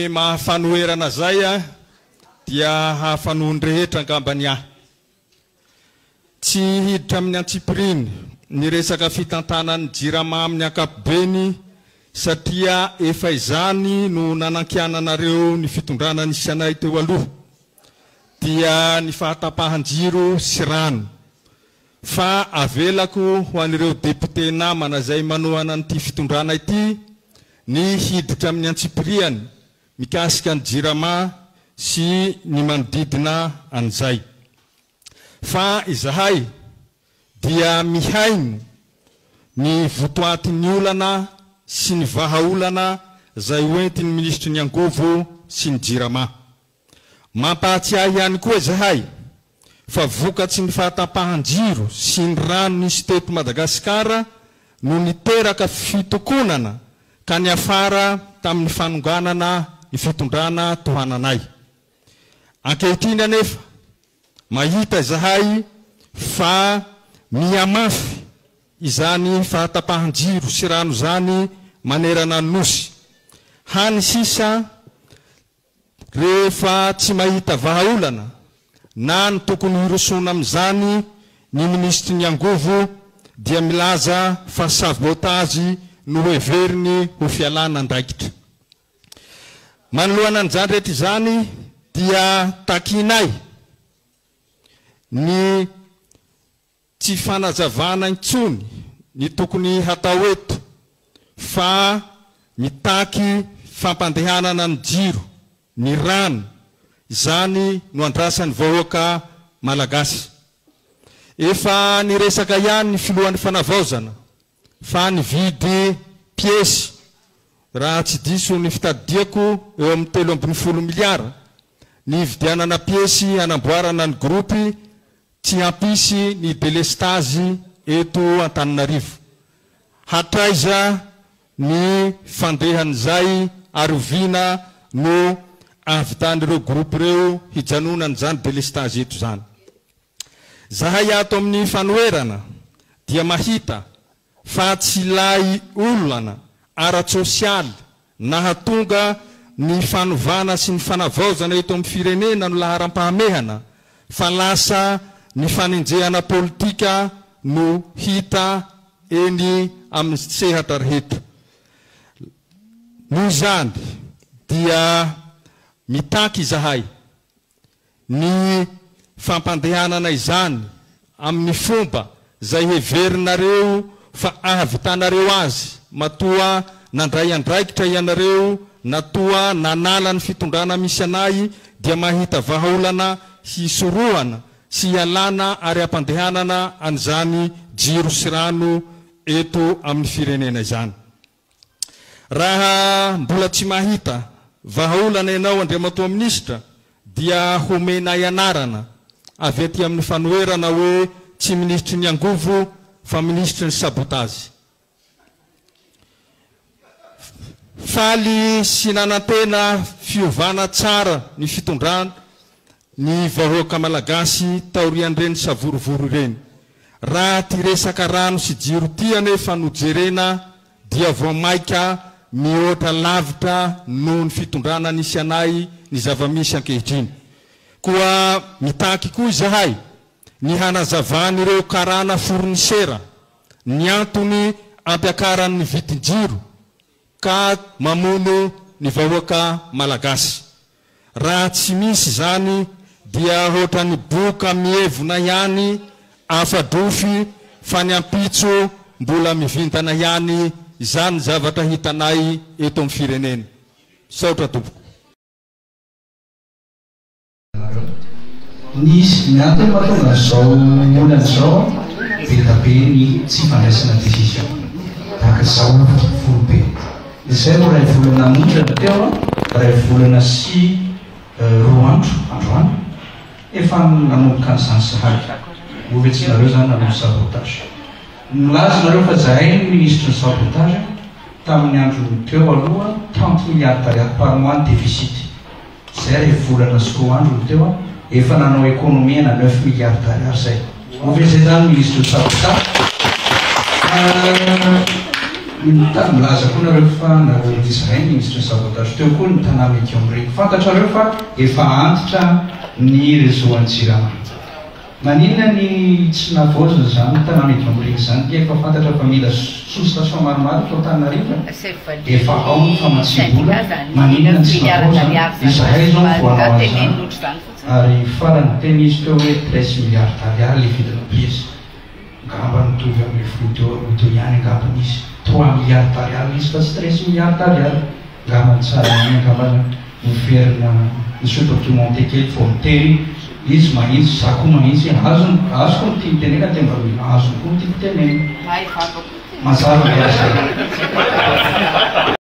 Mahafanoerana zay dia hafanohony rehetra angambany ahy. Tsy hiditra amin'ny antsipiriny ny resaka fitantanan'ny JIRAMA amin'ny ankapobeny satria efa izany no nanankiananareo ny fitondrana nisy anay teo aloha dia ny fahatapahan-jiro sy rano. Fa avelako ho an'ireo député namana zay manohana an'ity fitondrana ity ny hiditra amin'ny antsipiriany mikasika ny JIRAMA sy ny manodidina an'izay. Fa izahay dia mihaino ny votoatin'ny olana sy ny vahaolana zay hoentin'ny ministry ny angovo sy ny JIRAMA. Mampahatsiahy ihany koa izahay fa vokatsy ny fahatapahan-jiro sy ny rano nisy teto Madagasikara no niteraka fitokonana ka ny afara tamin'ny fanonganana ny fitondrana tohananay. Ankehitriny anefa mahita izahay fa miamafy izany fahatapahan-jiro sy rano zany manerana ny nosy. Hany sisa rehefa tsy mahita vahaolana na ny tokony hirosona amin'izany ny ministry ny angovo dia milaza fa sabotazy no heveriny ho fialana andraikitra. Manoloana an'izany rehetra izany dia takinay ny tsy fanazavana intsony ny tokony hatao eto fa mitaky fampandehanana ny jiro, ny rano, izany no andrasan'ny vahoaka malagasy. Efa niresaka ihany ny filohan'ny fanavaozana fa nividy piesy raha tsy diso ny fitadidiako eo amin'ny 3.7 miliara ny vidianana piesy anamboarana ny grupy tsy hampisy ny delestazy eto Antananarivo. Hatraiza ny fandehan'izay ary ovina no avitan'ireo grupy reo hijanonana zany delestazy eto zany. Zahay ato amin'ny fanoerana dia mahita fa tsy lay olana ara-tsosialy nahatonga ny fanovana sy ny fanavaozana eto amin'ny firenena no laharam-pahamehana fa lasa ny fanenjehana politika no hita eny amin'ny sehatra rehetra. Noho izany dia mitaky izahay ny fampandehanana izany amin'ny fomba zay heverinareo fa ahavitanareo azy matoa nandray andraikitra ianareo natoa nanala ny fitondrana misy anay dia mahita vahaolana hisorohana sy hialana ary ampandehanana an'izany jiro sy rano eto amin'ny firenena izany. Raha mbola tsy mahita vahaolana ianao Andriamatoa Ministra dia homena ianarana avy aty amin'ny fanoerana hoe tsy ministry ny angovo fa ministry ny sabotazy. Faly sy nanantena fiovana tsara ny fitondrana ny vahoaka malagasy taorian'ireny savorovoro ireny. Raha ty resaka rano sy jiro ty anefa nojerena dia voamaika mihoatra lavitra noho ny fitondrana nisy anay ny zava-misy ankehitriny. Koa mitaky koa izahay ny hanazavan'ireo karana fournisera ny antony ampiakaran'ny vitin-jiro ka mamono ny vahoaka malagasy. Raha tsy misy zany dia ohatra ny boka mievona ihany afadofy fa ny ampitso mbola mivintana ihany izany zavatra hitanay eto amin'ny firenena. Saotra tompoko. Nisy miantony mahatonga zao olana zao be ny tsy fandraisana décision tahaka zao folobe. Izay no ray volana mondrana teo ray volana sy roa andro efa nanomboka an'izany sahaly ovetsinareo zany nanombo sabotage. Nilazonareo fa zahay ny ministre ny sabotage tamin'ny andro teo aloha 30 milliards d'ariary par mois ny déficit. Zay ray volana sy roa andro teo efa nanao économie na 9 milliards d'ariary zay. Ovezay zany ministre ny sabotage. milaza koa nareo fa nareo Israel misy sabotage teo koa ny tanà mety amreny fantatrareo fa efa antitra ny réseau an-Jirama maninona ny tsy navaozana zany tanà mety amreny zany dia efa fantatra fa mila sous-station maromaro to Antananarivo efa ao ny famatsim-bola maninona ny tsy navaozana Israel zao voanao azany ary farany teny izy teo hoe 13 milliards d'ariary le vidina pièce ngamba mitovy amin'ny foto ihany angambany izy 3 milliards d'ariary izy fa tsy 13 milliards d'ariary ngamba tsara ny ngambana miverina misy documenté kely vao mitery izy mahitsy za koa mahitsy azo koa tia tenena dia mba mila azo koa tia tenena mazava